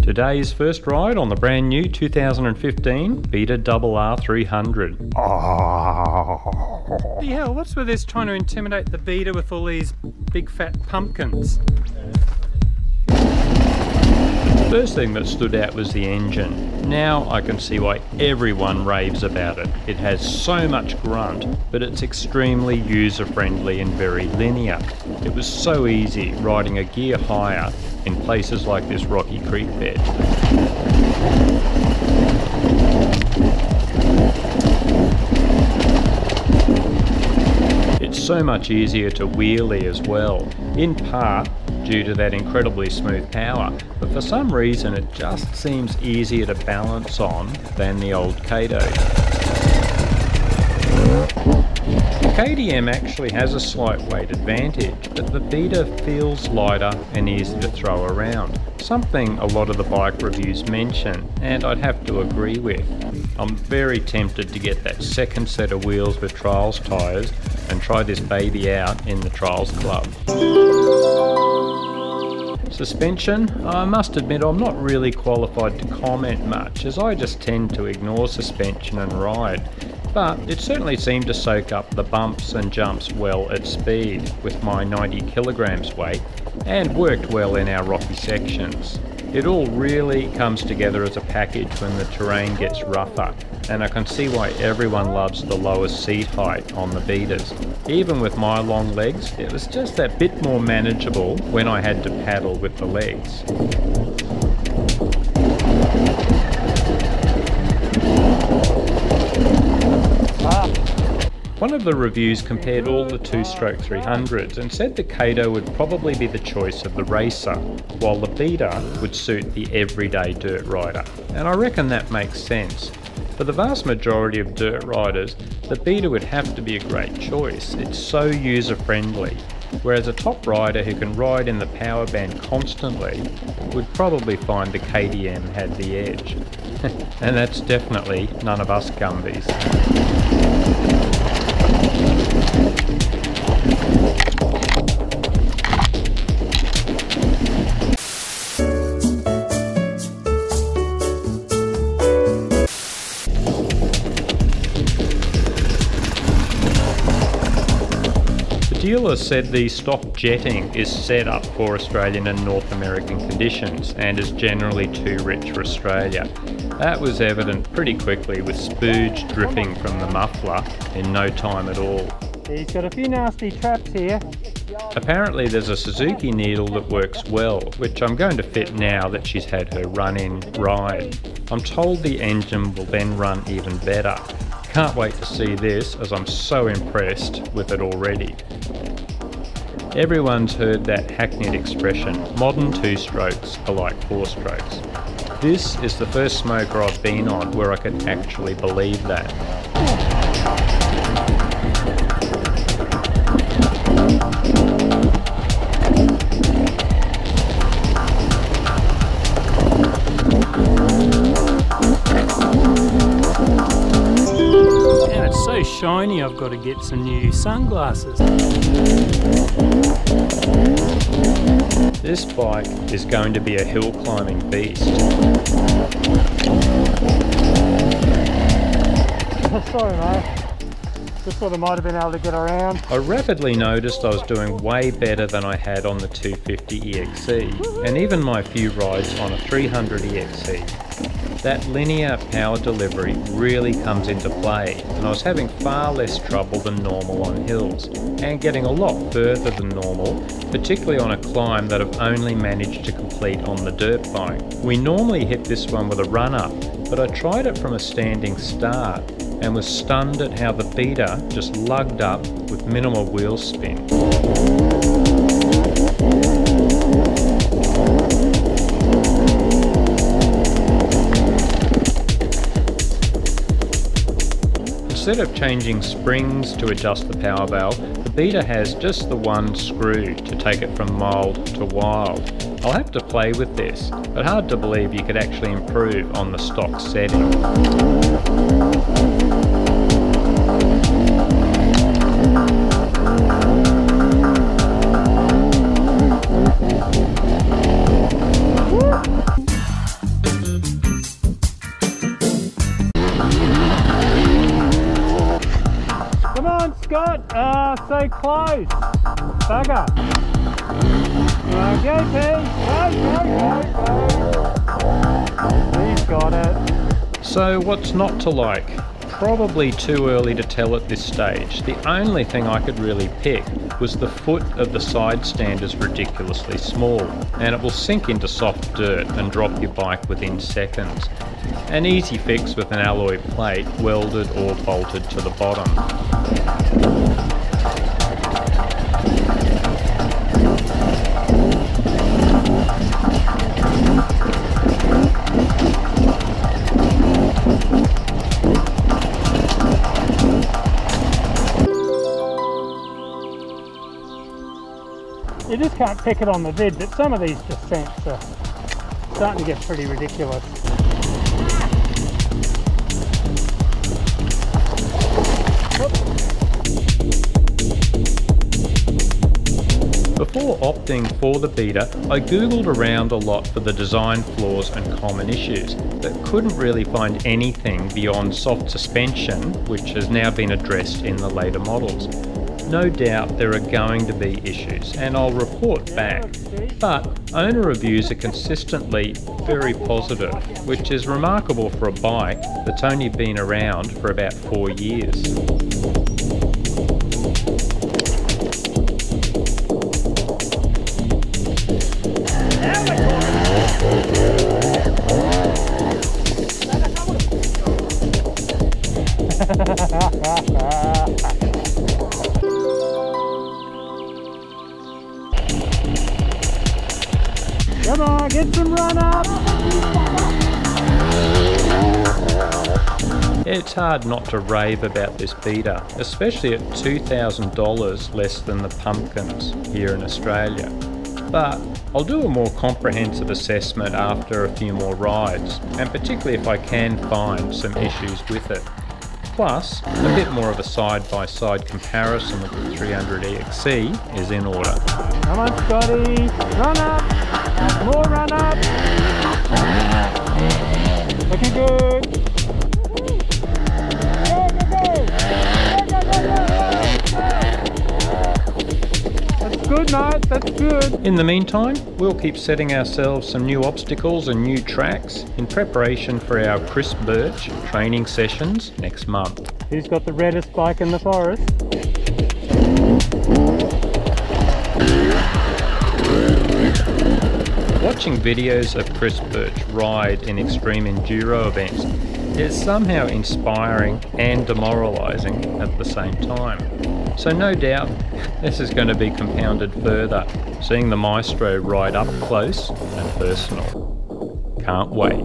Today's first ride on the brand new 2015 Beta RR300. Hey, hell, what's with this trying to intimidate the Beta with all these big fat pumpkins? The first thing that stood out was the engine. Now I can see why everyone raves about it. It has so much grunt, but it's extremely user-friendly and very linear. It was so easy riding a gear higher in places like this rocky creek bed. It's so much easier to wheelie as well, in part due to that incredibly smooth power, but for some reason it just seems easier to balance on than the old Kato. The KTM actually has a slight weight advantage, but the Beta feels lighter and easier to throw around, something a lot of the bike reviews mention, and I'd have to agree with. I'm very tempted to get that second set of wheels with Trials tyres and try this baby out in the Trials Club. Suspension, I must admit I'm not really qualified to comment much, as I just tend to ignore suspension and ride, but it certainly seemed to soak up the bumps and jumps well at speed with my 90 kilograms weight, and worked well in our rocky sections. It all really comes together as a package when the terrain gets rougher, and I can see why everyone loves the lowest seat height on the Betas. Even with my long legs, it was just that bit more manageable when I had to paddle with the legs. One of the reviews compared all the two-stroke 300s and said the Kato would probably be the choice of the racer, while the Beta would suit the everyday dirt rider. And I reckon that makes sense. For the vast majority of dirt riders, the Beta would have to be a great choice. It's so user-friendly, whereas a top rider who can ride in the power band constantly would probably find the KTM had the edge. And that's definitely none of us gumbies. The dealer said the stock jetting is set up for Australian and North American conditions and is generally too rich for Australia. That was evident pretty quickly with spooge dripping from the muffler in no time at all. He's got a few nasty traps here. Apparently there's a Suzuki needle that works well, which I'm going to fit now that she's had her run-in ride. I'm told the engine will then run even better. Can't wait to see this, as I'm so impressed with it already. Everyone's heard that hackneyed expression, modern two-strokes are like four-strokes. This is the first smoker I've been on where I could actually believe that. And it's so shiny, I've got to get some new sunglasses. This bike is going to be a hill climbing beast. Sorry mate, just thought I might have been able to get around. I rapidly noticed I was doing way better than I had on the 250 EXE, and even my few rides on a 300 EXE. That linear power delivery really comes into play, and I was having far less trouble than normal on hills, and getting a lot further than normal, particularly on a climb that I've only managed to complete on the dirt bike. We normally hit this one with a run-up, but I tried it from a standing start, and was stunned at how the Beta just lugged up with minimal wheel spin. Instead of changing springs to adjust the power valve, the Beta has just the one screw to take it from mild to wild. I'll have to play with this, but hard to believe you could actually improve on the stock setting. so close. Bugger. Go, P. Go. He's got it. So what's not to like? Probably too early to tell at this stage. The only thing I could really pick was the foot of the side stand is ridiculously small, and it will sink into soft dirt and drop your bike within seconds. An easy fix with an alloy plate welded or bolted to the bottom. You just can't pick it on the vid, but some of these descents are starting to get pretty ridiculous. Before opting for the Beta, I googled around a lot for the design flaws and common issues, but couldn't really find anything beyond soft suspension, which has now been addressed in the later models. No doubt there are going to be issues, and I'll report back, but owner reviews are consistently very positive, which is remarkable for a bike that's only been around for about 4 years. Come on, get some run up! It's hard not to rave about this Beta, especially at $2,000 less than the pumpkins here in Australia. But I'll do a more comprehensive assessment after a few more rides, and particularly if I can find some issues with it. Plus, a bit more of a side-by-side comparison with the 300EXC is in order. Come on, Scotty! Run up! More run up! Looking good! Go, go, go! Go, go, go, go! That's good, mate, that's good. In the meantime, we'll keep setting ourselves some new obstacles and new tracks in preparation for our Chris Birch training sessions next month. Who's got the reddest bike in the forest? Watching videos of Chris Birch ride in extreme enduro events is somehow inspiring and demoralising at the same time. So no doubt this is going to be compounded further, seeing the maestro ride up close and personal. Can't wait.